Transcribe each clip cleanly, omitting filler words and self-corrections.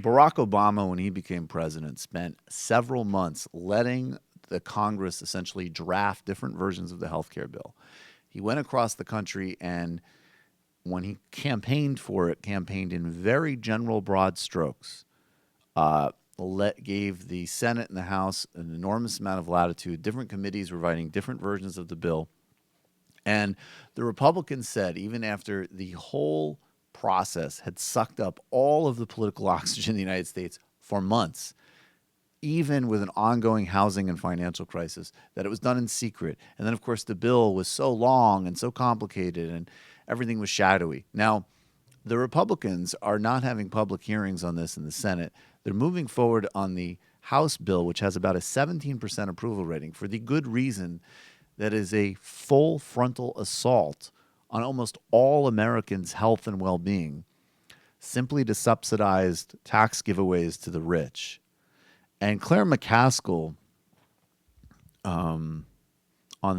Barack Obama, when he became president, spent several months letting the Congress essentially draft different versions of the healthcare bill. He went across the country and when he campaigned for it, campaigned in very general broad strokes, gave the Senate and the House an enormous amount of latitude. Different committees were writing different versions of the bill. And the Republicans said, even after the whole process had sucked up all of the political oxygen in the United States for months, even with an ongoing housing and financial crisis, that it was done in secret. And then, of course, the bill was so long and so complicated and everything was shadowy. Now, the Republicans are not having public hearings on this in the Senate. They're moving forward on the House bill, which has about a 17% approval rating, for the good reason that is a full frontal assault on almost all Americans' health and well-being, simply to subsidize tax giveaways to the rich. And Claire McCaskill, on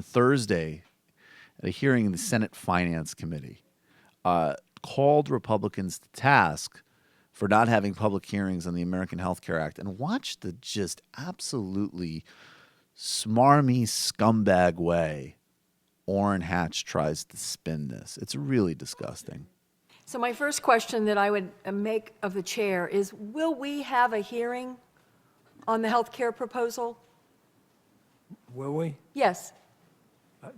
Thursday, at a hearing in the Senate Finance Committee, called Republicans to task for not having public hearings on the American Health Care Act. And watch the just absolutely smarmy scumbag way Orrin Hatch tries to spin this. It's really disgusting. So my first question that I would make of the chair is, will we have a hearing on the health care proposal? Will we? Yes. I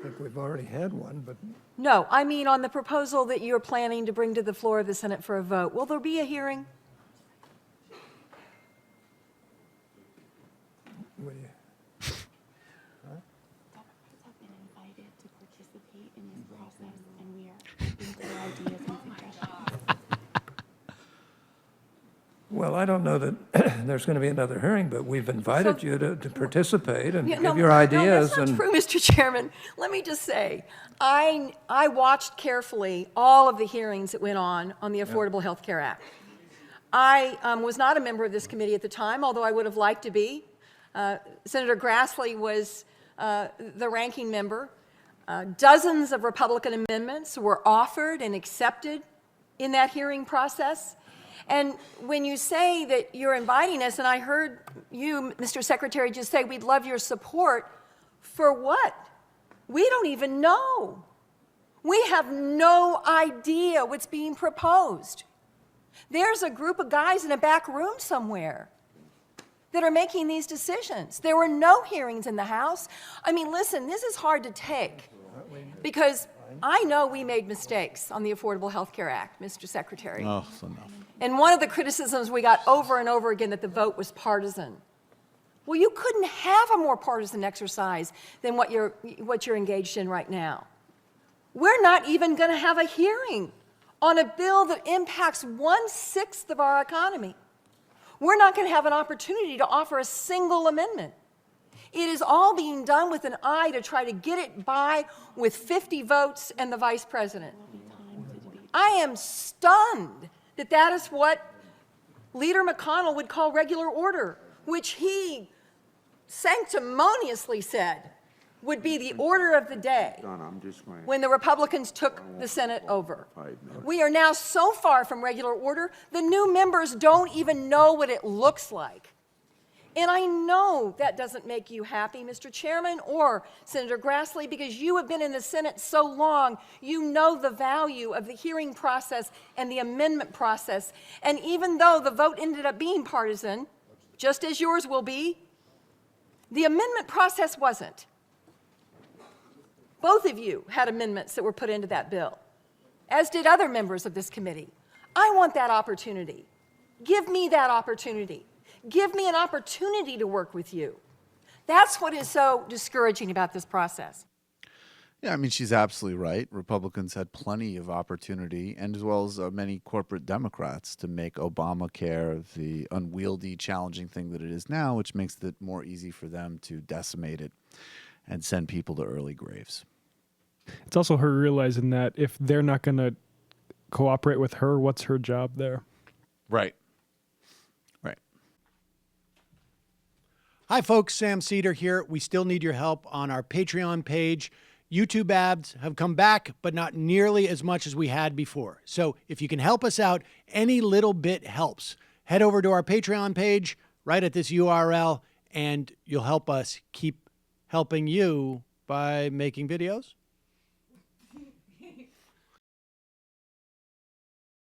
think we've already had one, but No, I mean on the proposal that you're planning to bring to the floor of the Senate for a vote. Will there be a hearing? what do you, Democrats have been invited to participate in this process, and we are open to their ideas and suggestions. well, I don't know that there's going to be another hearing, but we've invited So- you to participate and Yeah, give no, your no, ideas. that's not and true, Mr. Chairman. Let me just say, I watched carefully all of the hearings that went on the Affordable Health Care Act. I was not a member of this committee at the time, although I would have liked to be. Senator Grassley was the ranking member. Dozens of Republican amendments were offered and accepted in that hearing process. And when you say that you're inviting us, and I heard you, Mr. Secretary, just say we'd love your support, for what? We don't even know. We have no idea what's being proposed. There's a group of guys in a back room somewhere that are making these decisions. There were no hearings in the House. I mean, listen, this is hard to take because I know we made mistakes on the Affordable Health Care Act, Mr. Secretary. Oh, it's enough. And one of the criticisms we got over and over again that the vote was partisan. Well, you couldn't have a more partisan exercise than what you're engaged in right now. We're not even going to have a hearing on a bill that impacts 1/6 of our economy. We're not going to have an opportunity to offer a single amendment. It is all being done with an eye to try to get it by with 50 votes and the vice president. I am stunned that that is what Leader McConnell would call regular order, which he sanctimoniously said would be the order of the day when the Republicans took the Senate over. We are now so far from regular order, the new members don't even know what it looks like. And I know that doesn't make you happy, Mr. Chairman or Senator Grassley, because you have been in the Senate so long, you know the value of the hearing process and the amendment process. And even though the vote ended up being partisan, just as yours will be, the amendment process wasn't. Both of you had amendments that were put into that bill, as did other members of this committee. I want that opportunity. Give me that opportunity. Give me an opportunity to work with you. That's what is so discouraging about this process. Yeah, I mean, she's absolutely right. Republicans had plenty of opportunity, and as well as many corporate Democrats, to make Obamacare the unwieldy, challenging thing that it is now, which makes it more easy for them to decimate it and send people to early graves. It's also her realizing that if they're not going to cooperate with her, what's her job there? Right. Right. Hi, folks. Sam Seder here. We still need your help on our Patreon page. YouTube ads have come back, but not nearly as much as we had before. So if you can help us out, any little bit helps. Head over to our Patreon page right at this URL, and you'll help us keep helping you by making videos